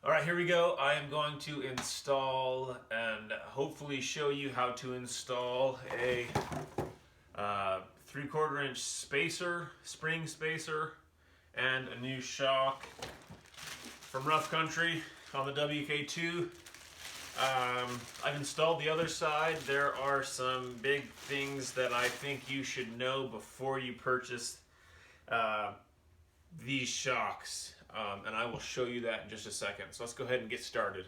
All right, here we go. I am going to install and hopefully show you how to install a 3/4 inch spacer, spring spacer, and a new shock from Rough Country on the WK2. I've installed the other side. There are some big things that I think you should know before you purchase these shocks. And I will show you that in just a second. So let's go ahead and get started.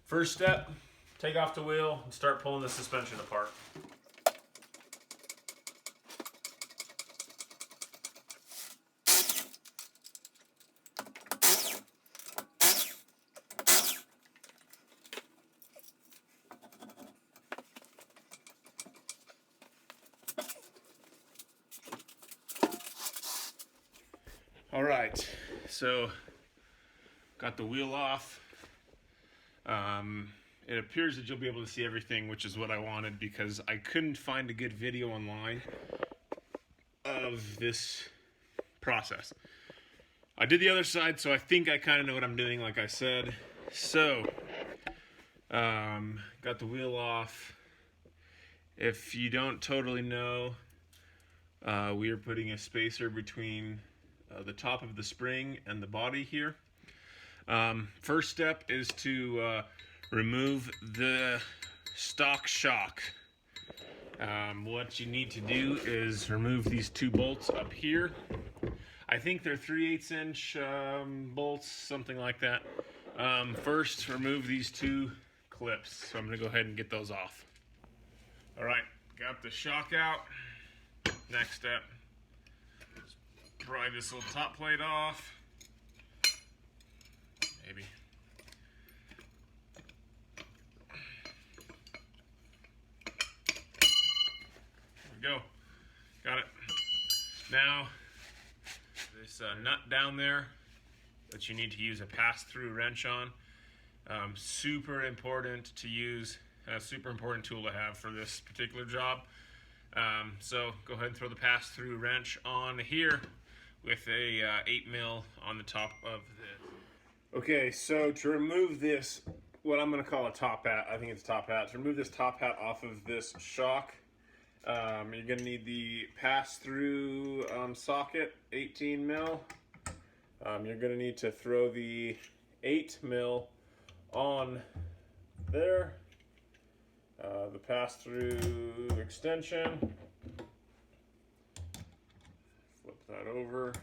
First step, take off the wheel and start pulling the suspension apart. All right, so got the wheel off. It appears that you'll be able to see everything, which is what I wanted because I couldn't find a good video online of this process. I did the other side, so I think I kind of know what I'm doing, like I said. So, got the wheel off. If you don't totally know, we are putting a spacer between the top of the spring and the body here. First step is to remove the stock shock. What you need to do is remove these two bolts up here. I think they're 3/8 inch bolts, something like that. First, remove these two clips. So I'm going to go ahead and get those off. All right, got the shock out. Next step, pry this little top plate off. Maybe. There we go. Got it. Now, this nut down there that you need to use a pass-through wrench on. Super important to use. A super important tool to have for this particular job. So go ahead and throw the pass-through wrench on here with a 8mm on the top of this. Okay, so to remove this, what I'm going to call a top hat, I think it's a top hat. To remove this top hat off of this shock, you're going to need the pass-through socket, 18mm. You're going to need to throw the 8mm on there. The pass-through extension. Flip that over.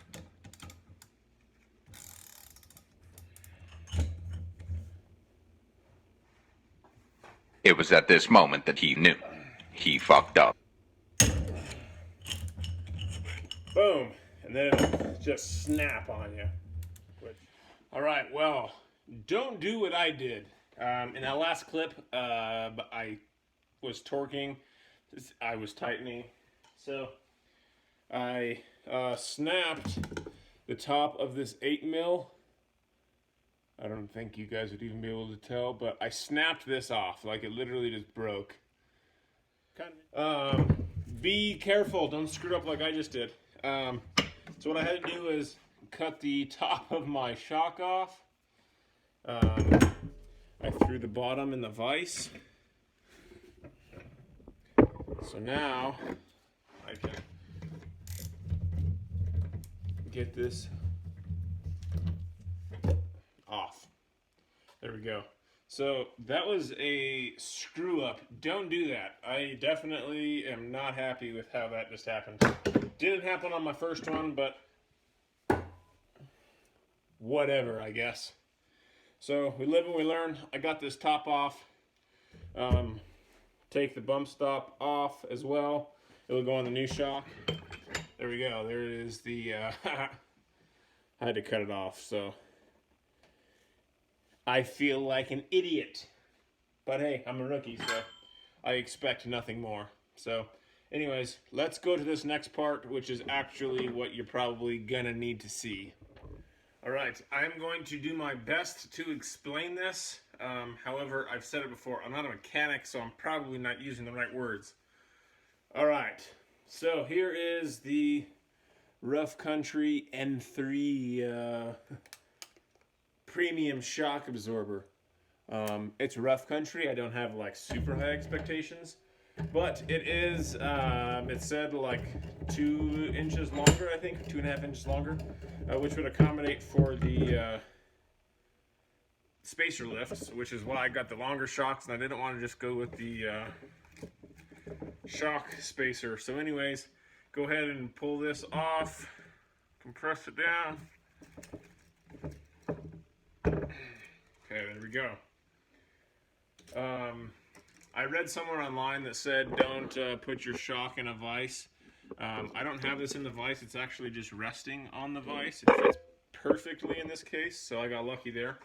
It was at this moment that he knew. He fucked up. Boom. And then it'll just snap on you. All right, well, don't do what I did. In that last clip, I was torquing, I was tightening, so I snapped the top of this 8mm. I don't think you guys would even be able to tell, but I snapped this off, like it literally just broke. Be careful, don't screw it up like I just did. So what I had to do is cut the top of my shock off. I threw the bottom in the vise. So now I can get this off. There we go. So that was a screw up. Don't do that. I definitely am not happy with how that just happened. Didn't happen on my first one, but whatever, I guess. So we live and we learn. I got this top off. Take the bump stop off as well. It'll go on the new shock. There we go. There is the... I had to cut it off, so... I feel like an idiot. But hey, I'm a rookie, so I expect nothing more. So, anyways, let's go to this next part, which is actually what you're probably gonna need to see. Alright, I'm going to do my best to explain this. However, I've said it before, I'm not a mechanic, so I'm probably not using the right words. Alright, so here is the Rough Country N3 premium shock absorber. It's rough country. I don't have like super high expectations, but it is. It said like 2 inches longer. I think 2.5 inches longer, which would accommodate for the spacer lifts, which is why I got the longer shocks, and I didn't want to just go with the shock spacer. So anyways, go ahead and pull this off, compress it down. Okay, there we go. I read somewhere online that said don't put your shock in a vise. I don't have this in the vise. It's actually just resting on the vise. It fits perfectly in this case, so I got lucky there.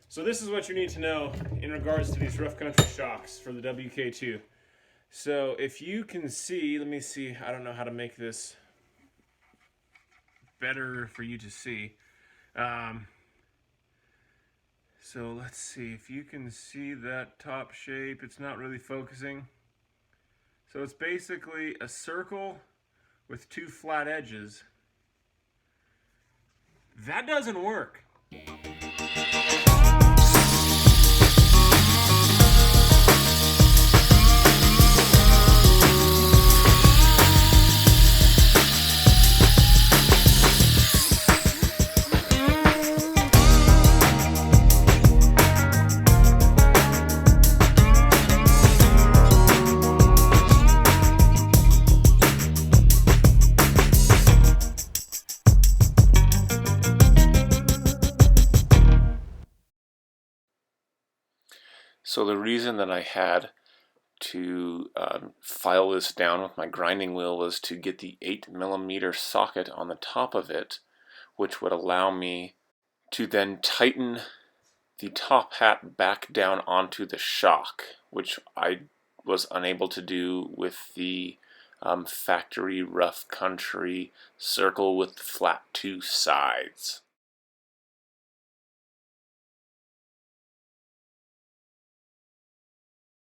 So this is what you need to know in regards to these rough country shocks for the WK2. So if you can see, let me see, I don't know how to make this better for you to see. So let's see if you can see that top shape. It's not really focusing. So it's basically a circle with 2 flat edges. That doesn't work. So the reason that I had to file this down with my grinding wheel was to get the 8mm socket on the top of it, which would allow me to then tighten the top hat back down onto the shock, which I was unable to do with the factory rough country circle with the flat 2 sides.